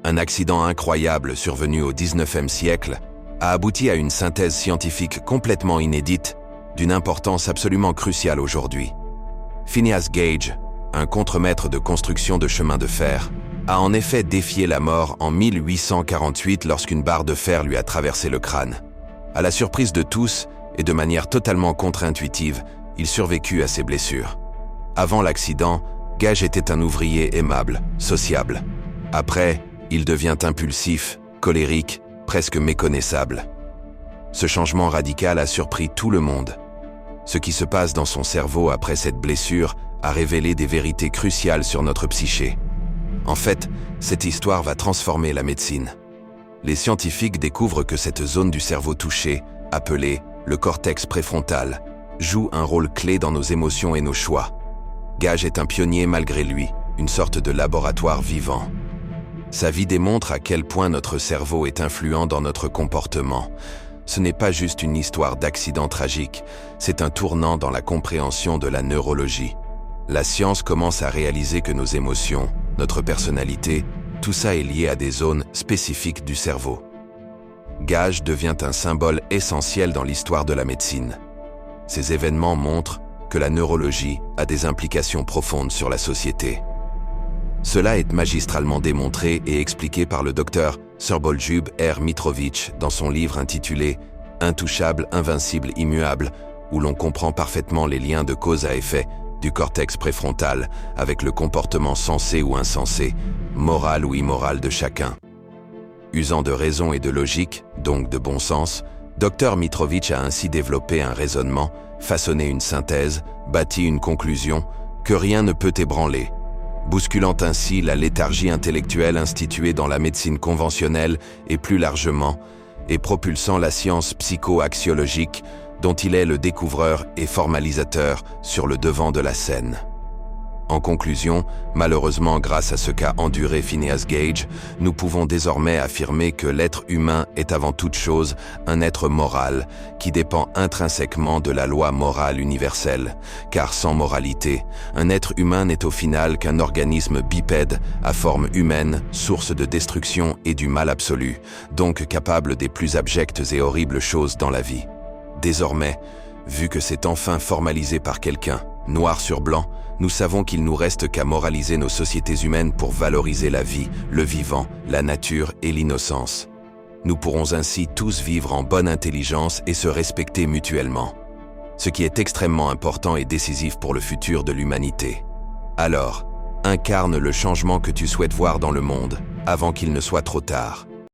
Un accident incroyable survenu au XIXe siècle a abouti à une synthèse scientifique complètement inédite d'une importance absolument cruciale aujourd'hui. Phineas Gage, un contremaître de construction de chemins de fer, a en effet défié la mort en 1848 lorsqu'une barre de fer lui a traversé le crâne. À la surprise de tous, et de manière totalement contre-intuitive, il survécut à ses blessures. Avant l'accident, Gage était un ouvrier aimable, sociable. Après, il devient impulsif, colérique, presque méconnaissable. Ce changement radical a surpris tout le monde. Ce qui se passe dans son cerveau après cette blessure a révélé des vérités cruciales sur notre psyché. En fait, cette histoire va transformer la médecine. Les scientifiques découvrent que cette zone du cerveau touchée, appelée le cortex préfrontal, joue un rôle clé dans nos émotions et nos choix. Gage est un pionnier malgré lui, une sorte de laboratoire vivant. Sa vie démontre à quel point notre cerveau est influent dans notre comportement. Ce n'est pas juste une histoire d'accident tragique, c'est un tournant dans la compréhension de la neurologie. La science commence à réaliser que nos émotions, notre personnalité, tout ça est lié à des zones spécifiques du cerveau. Gage devient un symbole essentiel dans l'histoire de la médecine. Ces événements montrent que la neurologie a des implications profondes sur la société. Cela est magistralement démontré et expliqué par le docteur Srboljub R. Mitrović dans son livre intitulé « Intouchable, invincible, immuable » où l'on comprend parfaitement les liens de cause à effet du cortex préfrontal avec le comportement sensé ou insensé, moral ou immoral de chacun. Usant de raison et de logique, donc de bon sens, Dr Mitrović a ainsi développé un raisonnement, façonné une synthèse, bâti une conclusion que rien ne peut ébranler, bousculant ainsi la léthargie intellectuelle instituée dans la médecine conventionnelle et plus largement, et propulsant la science psycho-axiologique dont il est le découvreur et formalisateur sur le devant de la scène. En conclusion, malheureusement grâce à ce qu'a enduré Phineas Gage, nous pouvons désormais affirmer que l'être humain est avant toute chose un être moral qui dépend intrinsèquement de la loi morale universelle, car sans moralité, un être humain n'est au final qu'un organisme bipède à forme humaine, source de destruction et du mal absolu, donc capable des plus abjectes et horribles choses dans la vie. Désormais, vu que c'est enfin formalisé par quelqu'un, noir sur blanc, nous savons qu'il nous reste qu'à moraliser nos sociétés humaines pour valoriser la vie, le vivant, la nature et l'innocence. Nous pourrons ainsi tous vivre en bonne intelligence et se respecter mutuellement. Ce qui est extrêmement important et décisif pour le futur de l'humanité. Alors, incarne le changement que tu souhaites voir dans le monde, avant qu'il ne soit trop tard.